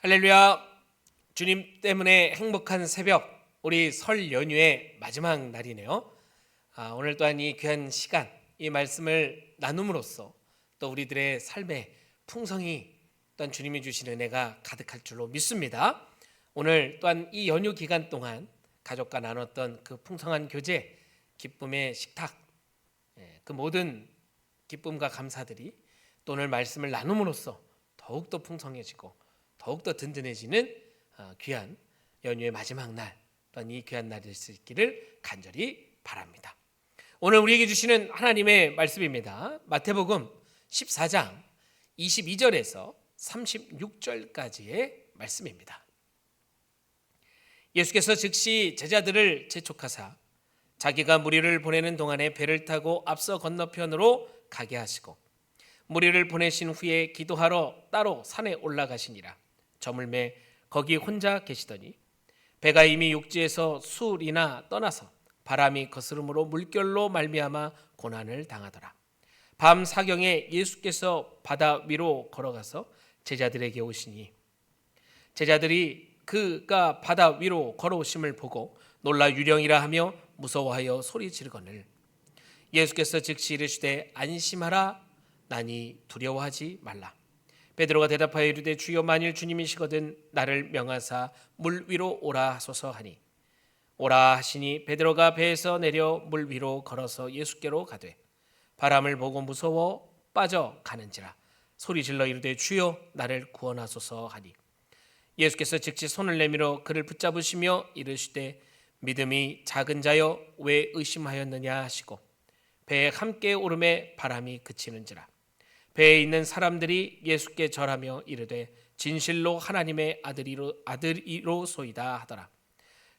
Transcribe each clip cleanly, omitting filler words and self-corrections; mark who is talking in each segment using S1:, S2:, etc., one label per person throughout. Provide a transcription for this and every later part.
S1: 할렐루야. 주님 때문에 행복한 새벽, 우리 설 연휴의 마지막 날이네요. 오늘 또한 이 귀한 시간, 이 말씀을 나눔으로써 또 우리들의 삶의 풍성이 또한 주님이 주신 은혜가 가득할 줄로 믿습니다. 오늘 또한 이 연휴 기간 동안 가족과 나눴던 그 풍성한 교제, 기쁨의 식탁, 그 모든 기쁨과 감사들이 또 오늘 말씀을 나눔으로써 더욱더 풍성해지고 더욱더 든든해지는 귀한 연휴의 마지막 날, 또한 이 귀한 날이 될 수 있기를 간절히 바랍니다. 오늘 우리에게 주시는 하나님의 말씀입니다. 마태복음 14장 22절에서 36절까지의 말씀입니다. 예수께서 즉시 제자들을 재촉하사 자기가 무리를 보내는 동안에 배를 타고 앞서 건너편으로 가게 하시고 무리를 보내신 후에 기도하러 따로 산에 올라가시니라. 저물매 거기 혼자 계시더니 배가 이미 육지에서 술이나 떠나서 바람이 거스름으로 물결로 말미암아 고난을 당하더라. 밤 사경에 예수께서 바다 위로 걸어가서 제자들에게 오시니 제자들이 그가 바다 위로 걸어오심을 보고 놀라 유령이라 하며 무서워하여 소리 지르거늘 예수께서 즉시 이르시되 안심하라 나니 두려워하지 말라. 베드로가 대답하여 이르되 주여 만일 주님이시거든 나를 명하사 물 위로 오라 하소서 하니 오라 하시니 베드로가 배에서 내려 물 위로 걸어서 예수께로 가되 바람을 보고 무서워 빠져 가는지라 소리질러 이르되 주여 나를 구원하소서 하니 예수께서 즉시 손을 내밀어 그를 붙잡으시며 이르시되 믿음이 작은 자여 왜 의심하였느냐 하시고 배에 함께 오름에 바람이 그치는지라 배에 있는 사람들이 예수께 절하며 이르되 진실로 하나님의 아들이로소이다 하더라.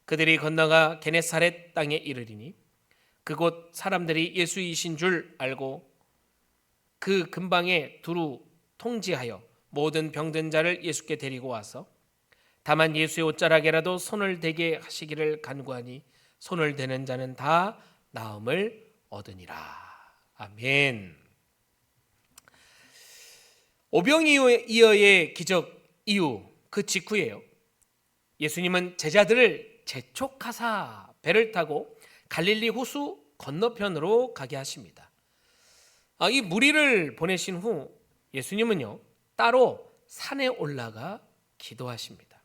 S1: 그들이 건너가 게네사렛 땅에 이르리니 그곳 사람들이 예수이신 줄 알고 그 근방에 두루 통지하여 모든 병든 자를 예수께 데리고 와서 다만 예수의 옷자락에라도 손을 대게 하시기를 간구하니 손을 대는 자는 다 나음을 얻으니라. 아멘. 오병이어의 기적 이후 그 직후에요. 예수님은 제자들을 재촉하사 배를 타고 갈릴리 호수 건너편으로 가게 하십니다. 이 무리를 보내신 후 예수님은요 따로 산에 올라가 기도하십니다.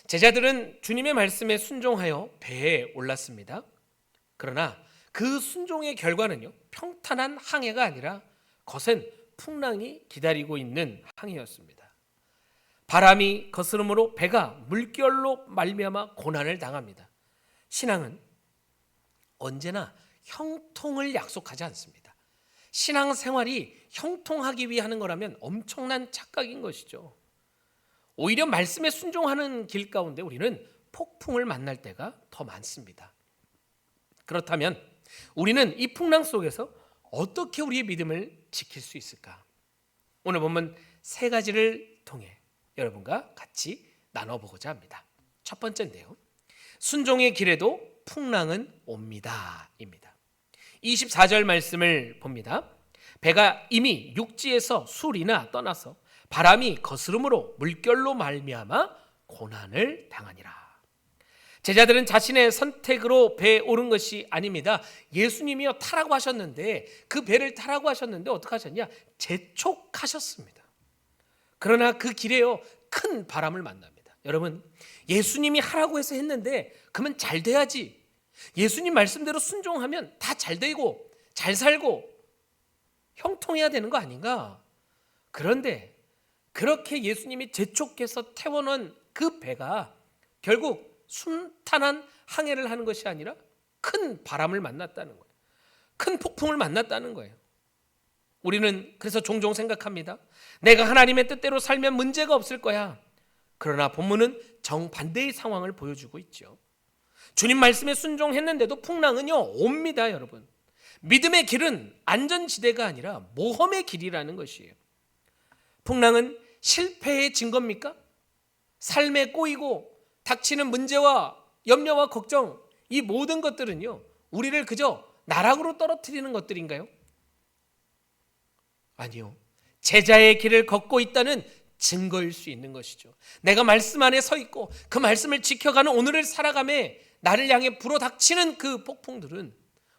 S1: 제자들은 주님의 말씀에 순종하여 배에 올랐습니다. 그러나 그 순종의 결과는요 평탄한 항해가 아니라 거센 풍랑이 기다리고 있는 항해였습니다. 바람이 거스름으로 배가 물결로 말미암아 고난을 당합니다. 신앙은 언제나 형통을 약속하지 않습니다. 신앙생활이 형통하기 위해 하는 거라면 엄청난 착각인 것이죠. 오히려 말씀에 순종하는 길 가운데 우리는 폭풍을 만날 때가 더 많습니다. 그렇다면 우리는 이 풍랑 속에서 어떻게 우리의 믿음을 지킬 수 있을까? 오늘 본문 세 가지를 통해 여러분과 같이 나눠보고자 합니다. 첫 번째인데요, 순종의 길에도 풍랑은 옵니다 입니다. 24절 말씀을 봅니다. 배가 이미 육지에서 술이나 떠나서 바람이 거스름으로 물결로 말미암아 고난을 당하니라. 제자들은 자신의 선택으로 배에 오른 것이 아닙니다. 예수님이요 타라고 하셨는데 그 배를 타라고 하셨는데 어떻게 하셨냐? 재촉하셨습니다. 그러나 그 길에요 큰 바람을 만납니다. 여러분 예수님이 하라고 해서 했는데 그러면 잘 돼야지. 예수님 말씀대로 순종하면 다 잘 되고 잘 살고 형통해야 되는 거 아닌가? 그런데 그렇게 예수님이 재촉해서 태워놓은 그 배가 결국 순탄한 항해를 하는 것이 아니라 큰 바람을 만났다는 거예요. 큰 폭풍을 만났다는 거예요. 우리는 그래서 종종 생각합니다. 내가 하나님의 뜻대로 살면 문제가 없을 거야. 그러나 본문은 정반대의 상황을 보여주고 있죠. 주님 말씀에 순종했는데도 풍랑은요 옵니다. 여러분 믿음의 길은 안전지대가 아니라 모험의 길이라는 것이에요. 풍랑은 실패의 증거입니까? 삶에 꼬이고 닥치는 문제와 염려와 걱정, 이 모든 것들은요 우리를 그저 나락으로 떨어뜨리는 것들인가요? 아니요. 제자의 길을 걷고 있다는 증거일 수 있는 것이죠. 내가 말씀 안에 서 있고 그 말씀을 지켜가는 오늘을 살아감에 나를 향해 불어닥치는 그 폭풍들은,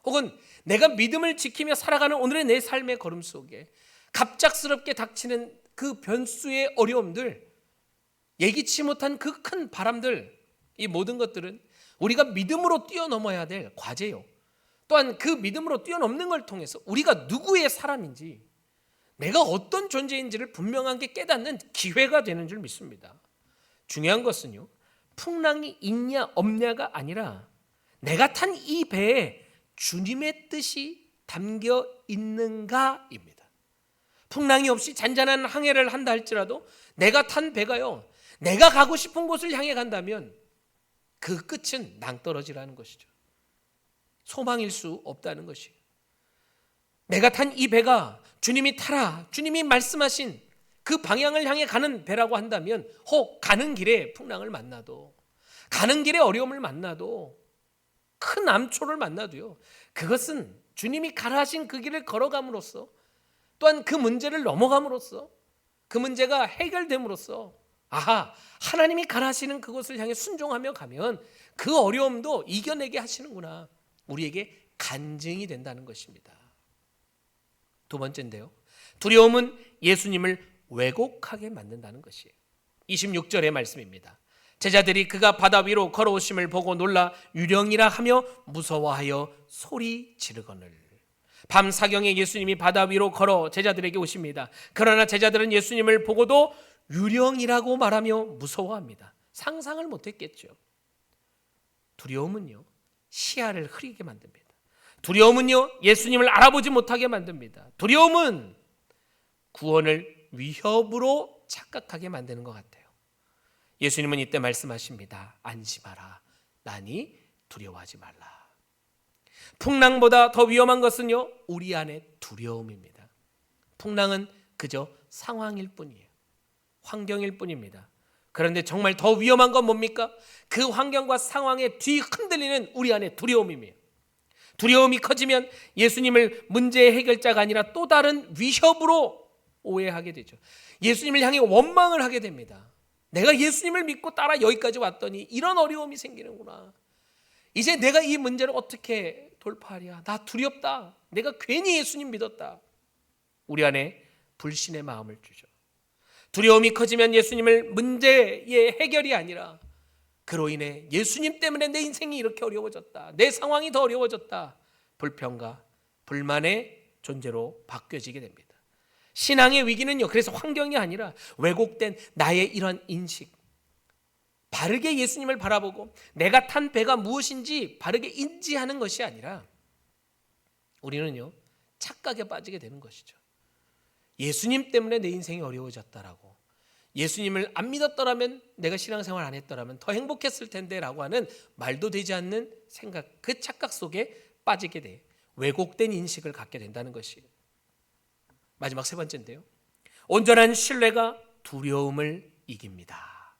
S1: 혹은 내가 믿음을 지키며 살아가는 오늘의 내 삶의 걸음 속에 갑작스럽게 닥치는 그 변수의 어려움들, 예기치 못한 그 큰 바람들, 이 모든 것들은 우리가 믿음으로 뛰어넘어야 될 과제요. 또한 그 믿음으로 뛰어넘는 걸 통해서 우리가 누구의 사람인지, 내가 어떤 존재인지를 분명하게 깨닫는 기회가 되는 줄 믿습니다. 중요한 것은요, 풍랑이 있냐 없냐가 아니라 내가 탄 이 배에 주님의 뜻이 담겨 있는가입니다. 풍랑이 없이 잔잔한 항해를 한다 할지라도 내가 탄 배가요, 내가 가고 싶은 곳을 향해 간다면 그 끝은 낭떠러지라는 것이죠. 소망일 수 없다는 것이에요. 내가 탄 이 배가 주님이 타라, 주님이 말씀하신 그 방향을 향해 가는 배라고 한다면, 혹 가는 길에 풍랑을 만나도, 가는 길에 어려움을 만나도, 큰 암초를 만나도요, 그것은 주님이 가라 하신 그 길을 걸어감으로써, 또한 그 문제를 넘어감으로써, 그 문제가 해결됨으로써, 아하, 하나님이 가라 하시는 그곳을 향해 순종하며 가면 그 어려움도 이겨내게 하시는구나, 우리에게 간증이 된다는 것입니다. 두 번째인데요, 두려움은 예수님을 왜곡하게 만든다는 것이에요. 26절의 말씀입니다. 제자들이 그가 바다 위로 걸어오심을 보고 놀라 유령이라 하며 무서워하여 소리 지르거늘. 밤 사경에 예수님이 바다 위로 걸어 제자들에게 오십니다. 그러나 제자들은 예수님을 보고도 유령이라고 말하며 무서워합니다. 상상을 못했겠죠. 두려움은요, 시야를 흐리게 만듭니다. 두려움은요, 예수님을 알아보지 못하게 만듭니다. 두려움은 구원을 위협으로 착각하게 만드는 것 같아요. 예수님은 이때 말씀하십니다. 안심하라, 나니 두려워하지 말라. 풍랑보다 더 위험한 것은요, 우리 안에 두려움입니다. 풍랑은 그저 상황일 뿐이에요. 환경일 뿐입니다. 그런데 정말 더 위험한 건 뭡니까? 그 환경과 상황에 뒤 흔들리는 우리 안에 두려움입니다. 두려움이 커지면 예수님을 문제의 해결자가 아니라 또 다른 위협으로 오해하게 되죠. 예수님을 향해 원망을 하게 됩니다. 내가 예수님을 믿고 따라 여기까지 왔더니 이런 어려움이 생기는구나. 이제 내가 이 문제를 어떻게 돌파하랴. 나 두렵다. 내가 괜히 예수님 믿었다. 우리 안에 불신의 마음을 주죠. 두려움이 커지면 예수님을 문제의 해결이 아니라 그로 인해 예수님 때문에 내 인생이 이렇게 어려워졌다, 내 상황이 더 어려워졌다, 불평과 불만의 존재로 바뀌어지게 됩니다. 신앙의 위기는요, 그래서 환경이 아니라 왜곡된 나의 이런 인식, 바르게 예수님을 바라보고 내가 탄 배가 무엇인지 바르게 인지하는 것이 아니라 우리는요, 착각에 빠지게 되는 것이죠. 예수님 때문에 내 인생이 어려워졌다라고, 예수님을 안 믿었더라면, 내가 신앙생활 안 했더라면 더 행복했을 텐데 라고 하는 말도 되지 않는 생각, 그 착각 속에 빠지게 돼 왜곡된 인식을 갖게 된다는 것이에요. 마지막 세 번째인데요, 온전한 신뢰가 두려움을 이깁니다.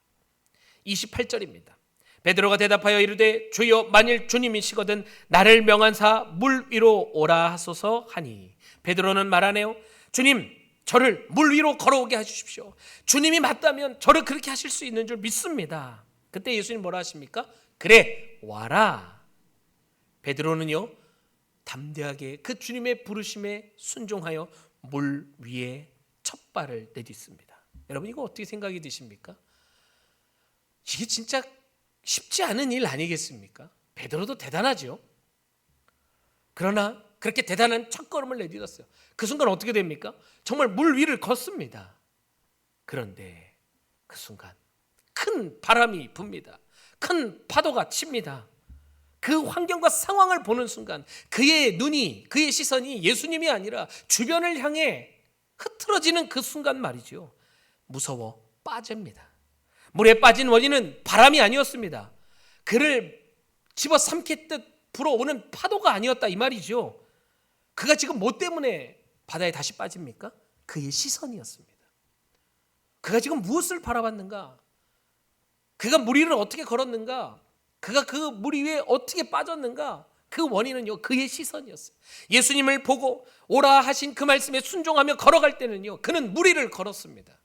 S1: 28절입니다. 베드로가 대답하여 이르되 주여, 만일 주님이시거든 나를 명한사 물 위로 오라 하소서 하니. 베드로는 말하네요. 주님, 저를 물 위로 걸어오게 해주십시오. 주님이 맞다면 저를 그렇게 하실 수 있는 줄 믿습니다. 그때 예수님 뭐라 하십니까? 그래, 와라. 베드로는요, 담대하게 그 주님의 부르심에 순종하여 물 위에 첫 발을 내딛습니다. 여러분, 이거 어떻게 생각이 드십니까? 이게 진짜 쉽지 않은 일 아니겠습니까? 베드로도 대단하죠. 그러나 그렇게 대단한 첫걸음을 내딛었어요. 그 순간 어떻게 됩니까? 정말 물 위를 걷습니다. 그런데 그 순간 큰 바람이 붑니다. 큰 파도가 칩니다. 그 환경과 상황을 보는 순간 그의 눈이, 그의 시선이 예수님이 아니라 주변을 향해 흐트러지는 그 순간 말이죠, 무서워 빠집니다. 물에 빠진 원인은 바람이 아니었습니다. 그를 집어삼키듯 불어오는 파도가 아니었다, 이 말이죠. 그가 지금 뭐 때문에 바다에 다시 빠집니까? 그의 시선이었습니다. 그가 지금 무엇을 바라봤는가? 그가 물 위를 어떻게 걸었는가? 그가 그 물 위에 어떻게 빠졌는가? 그 원인은요, 그의 시선이었어요. 예수님을 보고 오라 하신 그 말씀에 순종하며 걸어갈 때는요, 그는 물 위를 걸었습니다.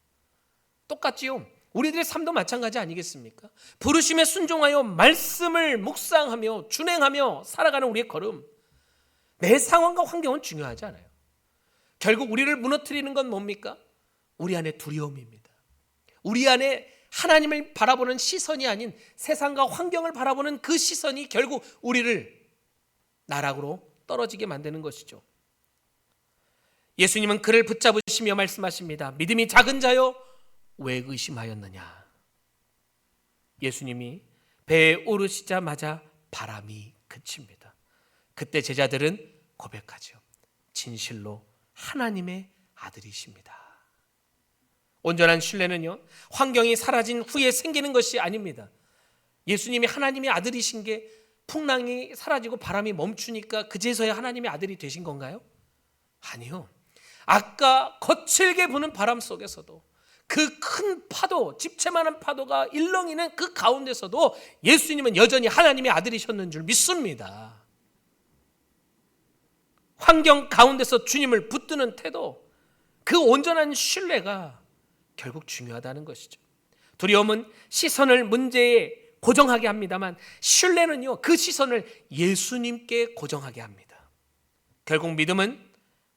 S1: 똑같지요. 우리들의 삶도 마찬가지 아니겠습니까? 부르심에 순종하여 말씀을 묵상하며 준행하며 살아가는 우리의 걸음, 내 상황과 환경은 중요하지 않아요. 결국 우리를 무너뜨리는 건 뭡니까? 우리 안에 두려움입니다. 우리 안에 하나님을 바라보는 시선이 아닌 세상과 환경을 바라보는 그 시선이 결국 우리를 나락으로 떨어지게 만드는 것이죠. 예수님은 그를 붙잡으시며 말씀하십니다. 믿음이 작은 자여 왜 의심하였느냐. 예수님이 배에 오르시자마자 바람이 그칩니다. 그때 제자들은 고백하죠. 진실로 하나님의 아들이십니다. 온전한 신뢰는요, 환경이 사라진 후에 생기는 것이 아닙니다. 예수님이 하나님의 아들이신 게 풍랑이 사라지고 바람이 멈추니까 그제서야 하나님의 아들이 되신 건가요? 아니요. 아까 거칠게 부는 바람 속에서도, 그 큰 파도, 집채만한 파도가 일렁이는 그 가운데서도 예수님은 여전히 하나님의 아들이셨는 줄 믿습니다. 환경 가운데서 주님을 붙드는 태도, 그 온전한 신뢰가 결국 중요하다는 것이죠. 두려움은 시선을 문제에 고정하게 합니다만, 신뢰는요, 그 시선을 예수님께 고정하게 합니다. 결국 믿음은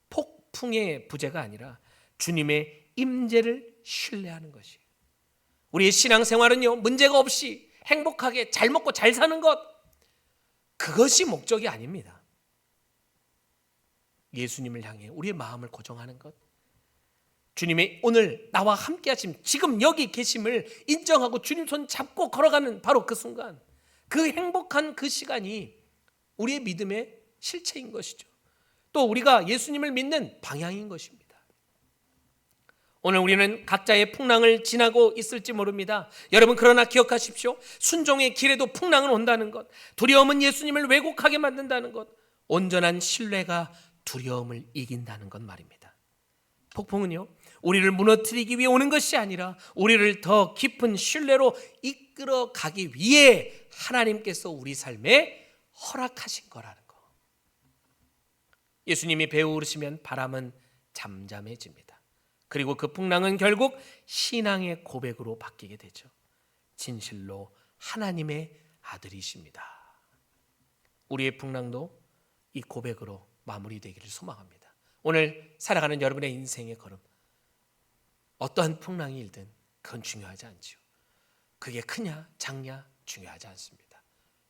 S1: 폭풍의 부재가 아니라 주님의 임재를 신뢰하는 것이에요. 우리의 신앙생활은요, 문제가 없이 행복하게 잘 먹고 잘 사는 것, 그것이 목적이 아닙니다. 예수님을 향해 우리의 마음을 고정하는 것, 주님의 오늘 나와 함께 하심, 지금 여기 계심을 인정하고 주님 손 잡고 걸어가는 바로 그 순간, 그 행복한 그 시간이 우리의 믿음의 실체인 것이죠. 또 우리가 예수님을 믿는 방향인 것입니다. 오늘 우리는 각자의 풍랑을 지나고 있을지 모릅니다. 여러분, 그러나 기억하십시오. 순종의 길에도 풍랑은 온다는 것, 두려움은 예수님을 왜곡하게 만든다는 것, 온전한 신뢰가 두려움을 이긴다는 것 말입니다. 폭풍은요, 우리를 무너뜨리기 위해 오는 것이 아니라 우리를 더 깊은 신뢰로 이끌어 가기 위해 하나님께서 우리 삶에 허락하신 거라는 거. 예수님이 배에 오르시면 바람은 잠잠해집니다. 그리고 그 풍랑은 결국 신앙의 고백으로 바뀌게 되죠. 진실로 하나님의 아들이십니다. 우리의 풍랑도 이 고백으로 마무리되기를 소망합니다. 오늘 살아가는 여러분의 인생의 걸음, 어떠한 풍랑이 일든 그건 중요하지 않지요. 그게 크냐 작냐 중요하지 않습니다.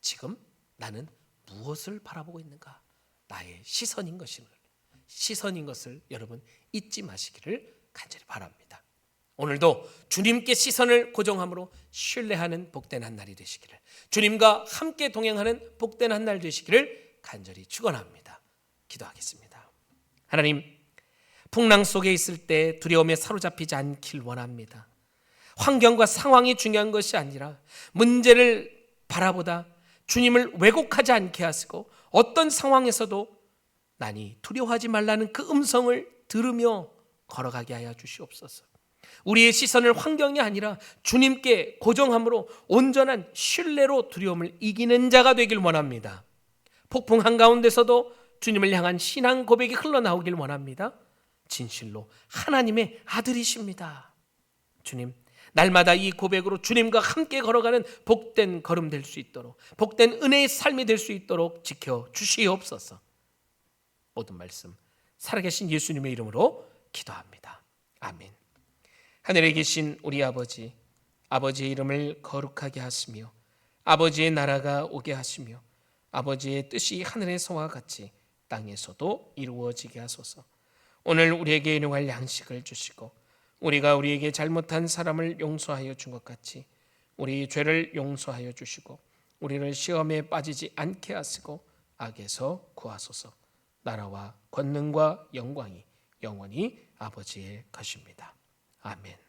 S1: 지금 나는 무엇을 바라보고 있는가? 나의 시선인 것을 여러분 잊지 마시기를 간절히 바랍니다. 오늘도 주님께 시선을 고정함으로 신뢰하는 복된 한 날이 되시기를, 주님과 함께 동행하는 복된 한 날 되시기를 간절히 축원합니다. 기도하겠습니다. 하나님, 풍랑 속에 있을 때 두려움에 사로잡히지 않길 원합니다. 환경과 상황이 중요한 것이 아니라 문제를 바라보다 주님을 왜곡하지 않게 하시고, 어떤 상황에서도 나니 두려워하지 말라는 그 음성을 들으며 걸어가게 하여 주시옵소서. 우리의 시선을 환경이 아니라 주님께 고정함으로 온전한 신뢰로 두려움을 이기는 자가 되길 원합니다. 폭풍 한가운데서도 주님을 향한 신앙 고백이 흘러나오길 원합니다. 진실로 하나님의 아들이십니다. 주님, 날마다 이 고백으로 주님과 함께 걸어가는 복된 걸음 될 수 있도록, 복된 은혜의 삶이 될 수 있도록 지켜주시옵소서. 모든 말씀 살아계신 예수님의 이름으로 기도합니다. 아멘. 하늘에 계신 우리 아버지, 아버지의 이름을 거룩하게 하시며 아버지의 나라가 오게 하시며 아버지의 뜻이 하늘에서와 같이 땅에서도 이루어지게 하소서. 오늘 우리에게 일용할 양식을 주시고 우리가 우리에게 잘못한 사람을 용서하여 준 것 같이 우리 죄를 용서하여 주시고 우리를 시험에 빠지지 않게 하시고 악에서 구하소서. 나라와 권능과 영광이 영원히 아버지의 것입니다. 아멘.